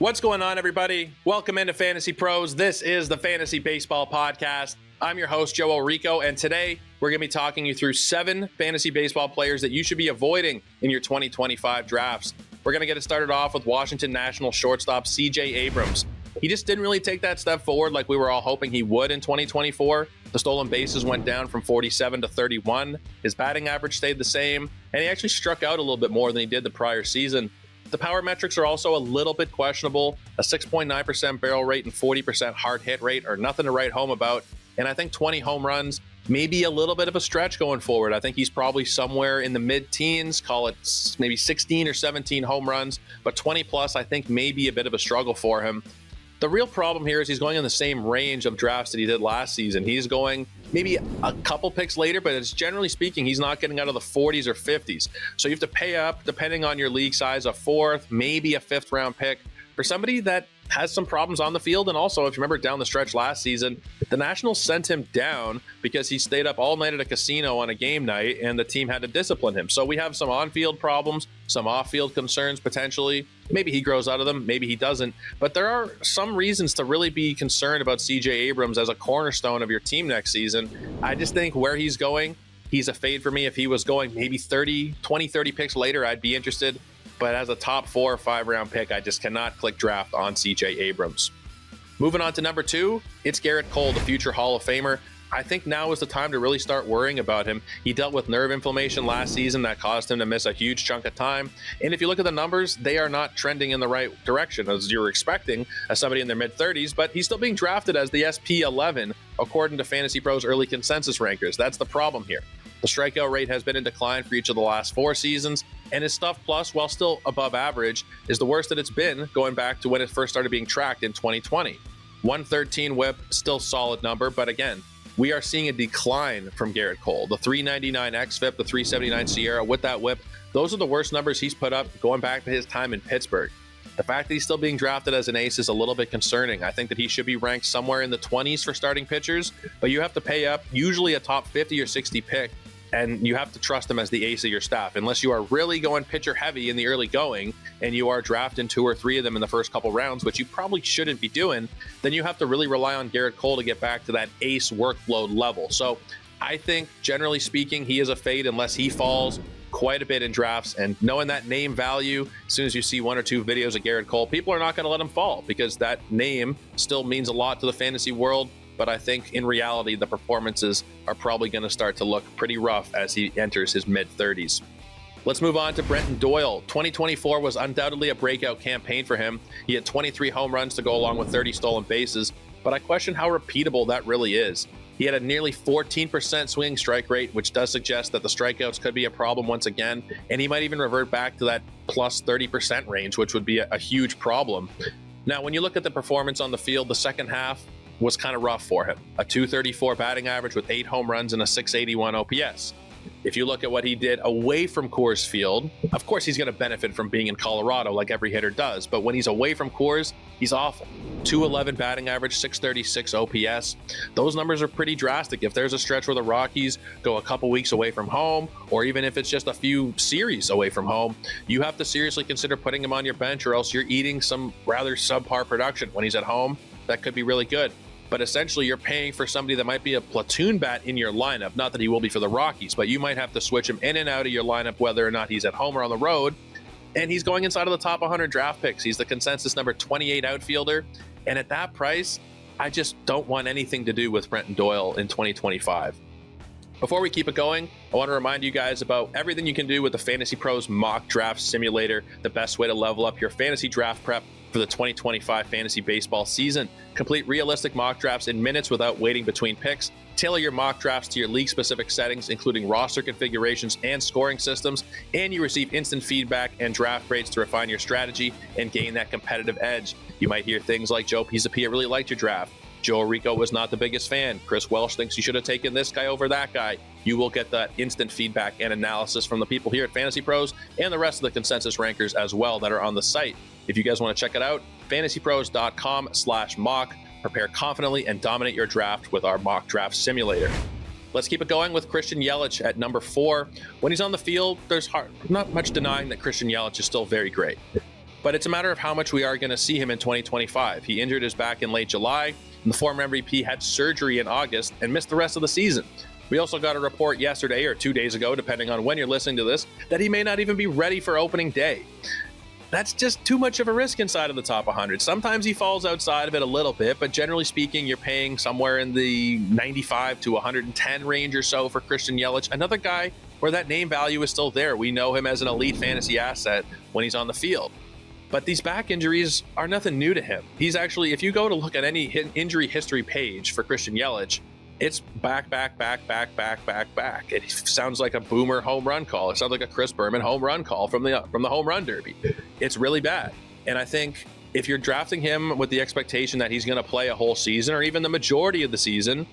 What's going on, everybody? Welcome into Fantasy Pros. This is the Fantasy Baseball Podcast. I'm your host, Joe Orrico, and today we're going to be talking you through 7 fantasy baseball players that you should be avoiding in your 2025 drafts. We're going to get it started off with Washington National shortstop C.J. Abrams. He just didn't really take that step forward like we were all hoping he would in 2024. The stolen bases went down from 47 to 31. His batting average stayed the same, and he actually struck out a little bit more than he did the prior season. The power metrics are also a little bit questionable. A 6.9% barrel rate and 40% hard hit rate are nothing to write home about. And I think 20 home runs may be a little bit of a stretch going forward. I think he's probably somewhere in the mid-teens, call it maybe 16 or 17 home runs. But 20 plus, I think, may be a bit of a struggle for him. The real problem here is he's going in the same range of drafts that he did last season. He's going maybe a couple picks later, but it's generally speaking, he's not getting out of the 40s or 50s. So you have to pay up, depending on your league size, a 4th, maybe a 5th round pick for somebody that has some problems on the field. And also, if you remember down the stretch last season, the Nationals sent him down because he stayed up all night at a casino on a game night and the team had to discipline him. So we have some on-field problems, some off-field concerns potentially. Maybe he grows out of them, maybe he doesn't. But there are some reasons to really be concerned about C.J. Abrams as a cornerstone of your team next season. I just think where he's going, he's a fade for me. If he was going maybe 30 picks later, I'd be interested. But as a top 4 or 5 round pick, I just cannot click draft on C.J. Abrams. Moving on to number 2, it's Gerrit Cole, the future Hall of Famer. I think now is the time to really start worrying about him. He dealt with nerve inflammation last season that caused him to miss a huge chunk of time. And if you look at the numbers, they are not trending in the right direction as you were expecting as somebody in their mid-30s, but he's still being drafted as the SP11 according to Fantasy Pros early consensus rankers. That's the problem here. The strikeout rate has been in decline for each of the last 4 seasons, and his stuff plus, while still above average, is the worst that it's been going back to when it first started being tracked in 2020. 113 whip, still solid number, but again, we are seeing a decline from Gerrit Cole. The 399 xFIP, the 379 Sierra with that whip, those are the worst numbers he's put up going back to his time in Pittsburgh. The fact that he's still being drafted as an ace is a little bit concerning. I think that he should be ranked somewhere in the 20s for starting pitchers, but you have to pay up usually a top 50 or 60 pick, and you have to trust him as the ace of your staff. Unless you are really going pitcher heavy in the early going and you are drafting 2 or 3 of them in the first couple rounds, which you probably shouldn't be doing, then you have to really rely on Gerrit Cole to get back to that ace workload level. So I think, generally speaking, he is a fade unless he falls quite a bit in drafts. And knowing that name value, as soon as you see 1 or 2 videos of Gerrit Cole, people are not going to let him fall because that name still means a lot to the fantasy world. But I think in reality, the performances are probably going to start to look pretty rough as he enters his mid-30s. Let's move on to Brenton Doyle. 2024 was undoubtedly a breakout campaign for him. He had 23 home runs to go along with 30 stolen bases, but I question how repeatable that really is. He had a nearly 14% swinging strike rate, which does suggest that the strikeouts could be a problem once again, and he might even revert back to that plus 30% range, which would be a huge problem. Now, when you look at the performance on the field, the second half was kind of rough for him. A 234 batting average with 8 home runs and a 681 OPS. If you look at what he did away from Coors Field, of course he's going to benefit from being in Colorado like every hitter does, but when he's away from Coors, he's awful. 211 batting average, 636 OPS. Those numbers are pretty drastic. If there's a stretch where the Rockies go a couple weeks away from home, or even if it's just a few series away from home, you have to seriously consider putting him on your bench, or else you're eating some rather subpar production. When he's at home, that could be really good. But essentially, you're paying for somebody that might be a platoon bat in your lineup. Not that he will be for the Rockies, but you might have to switch him in and out of your lineup, whether or not he's at home or on the road. And he's going inside of the top 100 draft picks. He's the consensus number 28 outfielder. And at that price, I just don't want anything to do with Brenton Doyle in 2025. Before we keep it going, I want to remind you guys about everything you can do with the Fantasy Pros Mock Draft Simulator, the best way to level up your fantasy draft prep for the 2025 fantasy baseball season. Complete realistic mock drafts in minutes without waiting between picks. Tailor your mock drafts to your league-specific settings, including roster configurations and scoring systems, and you receive instant feedback and draft grades to refine your strategy and gain that competitive edge. You might hear things like, Joe Pisapia really liked your draft. Joe Orrico was not the biggest fan. Chris Welsh thinks you should have taken this guy over that guy. You will get that instant feedback and analysis from the people here at Fantasy Pros and the rest of the consensus rankers as well that are on the site. If you guys want to check it out, fantasypros.com/mock. Prepare confidently and dominate your draft with our mock draft simulator. Let's keep it going with Christian Yelich at number 4. When he's on the field, there's not much denying that Christian Yelich is still very great. but it's a matter of how much we are going to see him in 2025. He injured his back in late July, and the former MVP had surgery in August and missed the rest of the season. We also got a report yesterday or 2 days ago, depending on when you're listening to this, that he may not even be ready for opening day. That's just too much of a risk inside of the top 100. Sometimes he falls outside of it a little bit, but generally speaking, you're paying somewhere in the 95 to 110 range or so for Christian Yelich, another guy where that name value is still there. We know him as an elite fantasy asset when he's on the field. But these back injuries are nothing new to him. He's actually, if you go to look at any injury history page for Christian Yelich, it's back. It sounds like a Boomer home run call. It sounds like a Chris Berman home run call from the home run derby. It's really bad. And I think if you're drafting him with the expectation that he's going to play a whole season or even the majority of the season,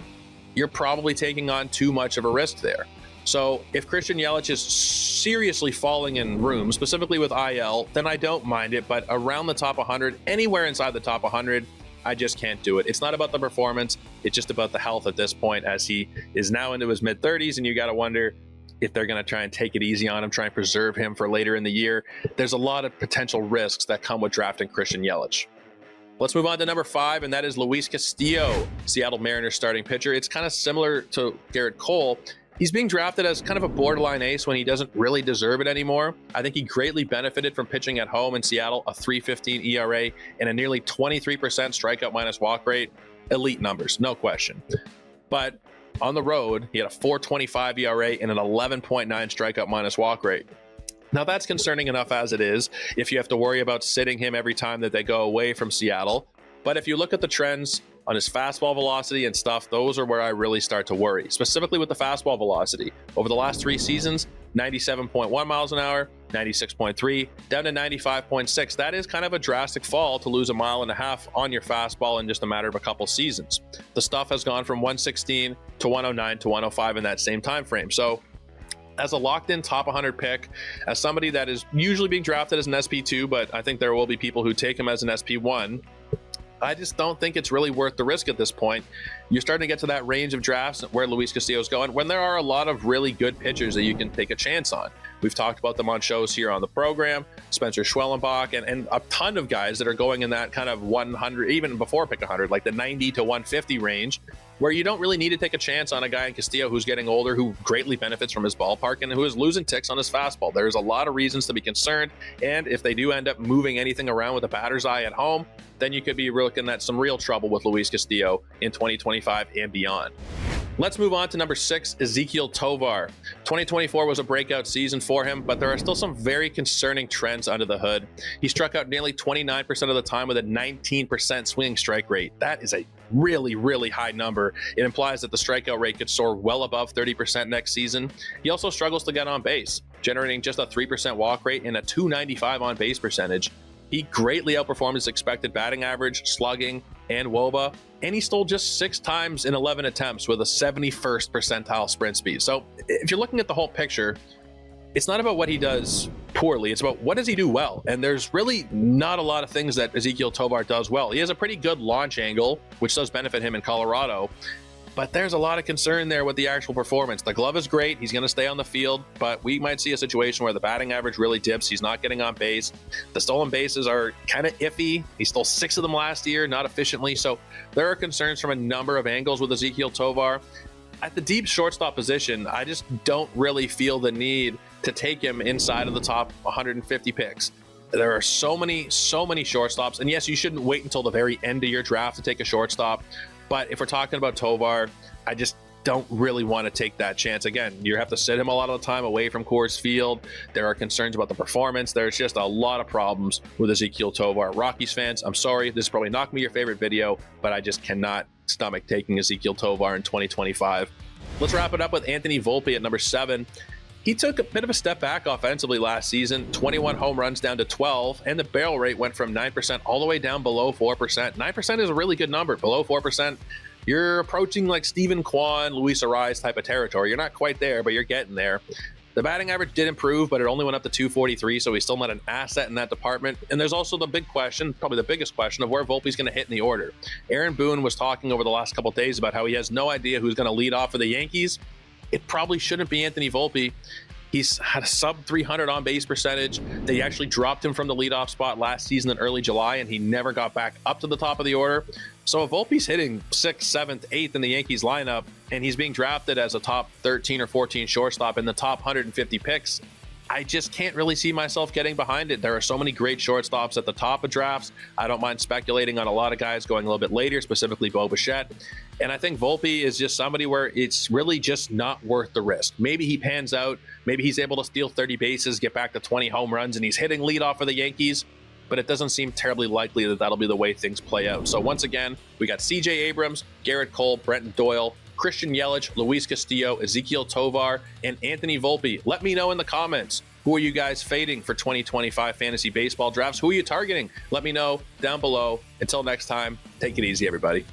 you're probably taking on too much of a risk there. So if Christian Yelich is seriously falling in room, specifically with IL, then I don't mind it. But around the top 100, anywhere inside the top 100, I just can't do it. It's not about the performance. It's just about the health at this point, as he is now into his mid-30s, and you got to wonder if they're going to try and take it easy on him, try and preserve him for later in the year. There's a lot of potential risks that come with drafting Christian Yelich. Let's move on to number 5, and that is Luis Castillo, Seattle Mariners starting pitcher. It's kind of similar to Gerrit Cole. He's being drafted as kind of a borderline ace when he doesn't really deserve it anymore. I think he greatly benefited from pitching at home in Seattle, a 3.15 ERA and a nearly 23% strikeout minus walk rate. Elite numbers, no question. But on the road, he had a 4.25 ERA and an 11.9 strikeout minus walk rate. Now that's concerning enough as it is, if you have to worry about sitting him every time that they go away from Seattle. But if you look at the trends on his fastball velocity and stuff, those are where I really start to worry, specifically with the fastball velocity. Over the last 3 seasons, 97.1 miles an hour, 96.3, down to 95.6. That is kind of a drastic fall to lose 1.5 miles on your fastball in just a matter of a couple seasons. The stuff has gone from 116 to 109 to 105 in that same time frame. So as a locked-in top 100 pick, as somebody that is usually being drafted as an SP2, but I think there will be people who take him as an SP1, I just don't think it's really worth the risk at this point. You're starting to get to that range of drafts where Luis Castillo's going when there are a lot of really good pitchers that you can take a chance on. We've talked about them on shows here on the program, Spencer Schwellenbach, and a ton of guys that are going in that kind of 100, even before pick 100, like the 90 to 150 range, where you don't really need to take a chance on a guy in Castillo who's getting older, who greatly benefits from his ballpark, and who is losing ticks on his fastball. There's a lot of reasons to be concerned, and if they do end up moving anything around with a batter's eye at home, then you could be looking at some real trouble with Luis Castillo in 2025 and beyond. Let's move on to number 6, Ezequiel Tovar. 2024 was a breakout season for him, but there are still some very concerning trends under the hood. He struck out nearly 29% of the time with a 19% swinging strike rate. That is a really, really high number. It implies that the strikeout rate could soar well above 30% next season. He also struggles to get on base, generating just a 3% walk rate and a .295 on base percentage. He greatly outperformed his expected batting average, slugging, and WOBA, and he stole just 6 times in 11 attempts with a 71st percentile sprint speed. So if you're looking at the whole picture, it's not about what he does poorly, it's about what does he do well. And there's really not a lot of things that Ezequiel Tovar does well. He has a pretty good launch angle, which does benefit him in Colorado, but there's a lot of concern there with the actual performance. The glove is great. He's going to stay on the field, but we might see a situation where the batting average really dips. He's not getting on base. The stolen bases are kind of iffy. He stole 6 of them last year, not efficiently. So there are concerns from a number of angles with Ezequiel Tovar. At the deep shortstop position, I just don't really feel the need to take him inside of the top 150 picks. There are so many shortstops. And yes, you shouldn't wait until the very end of your draft to take a shortstop. But if we're talking about Tovar, I just don't really want to take that chance. Again, you have to sit him a lot of the time away from Coors Field. There are concerns about the performance. There's just a lot of problems with Ezequiel Tovar. Rockies fans, I'm sorry. This is probably not going to be your favorite video, but I just cannot stomach taking Ezequiel Tovar in 2025. Let's wrap it up with Anthony Volpe at number 7. He took a bit of a step back offensively last season, 21 home runs down to 12, and the barrel rate went from 9% all the way down below 4%. 9% is a really good number. Below 4%, you're approaching like Stephen Kwan, Luis Arraez type of territory. You're not quite there, but you're getting there. The batting average did improve, but it only went up to 243, so he's still not an asset in that department. And there's also the big question, probably the biggest question, of where Volpe's going to hit in the order. Aaron Boone was talking over the last couple of days about how he has no idea who's going to lead off for the Yankees. It probably shouldn't be Anthony Volpe. He's had a sub 300 on base percentage. They actually dropped him from the leadoff spot last season in early July, and he never got back up to the top of the order. So if Volpe's hitting 6th, 7th, 8th in the Yankees lineup, and he's being drafted as a top 13 or 14 shortstop in the top 150 picks, I just can't really see myself getting behind it. There are so many great shortstops at the top of drafts. I don't mind speculating on a lot of guys going a little bit later, specifically Bo Bichette. And I think Volpe is just somebody where it's really just not worth the risk. Maybe he pans out. Maybe he's able to steal 30 bases, get back to 20 home runs, and he's hitting leadoff for the Yankees. But it doesn't seem terribly likely that that'll be the way things play out. So once again, we got CJ Abrams, Gerrit Cole, Brenton Doyle, Christian Yelich, Luis Castillo, Ezequiel Tovar, and Anthony Volpe. Let me know in the comments, who are you guys fading for 2025 fantasy baseball drafts? Who are you targeting? Let me know down below. Until next time, take it easy, everybody.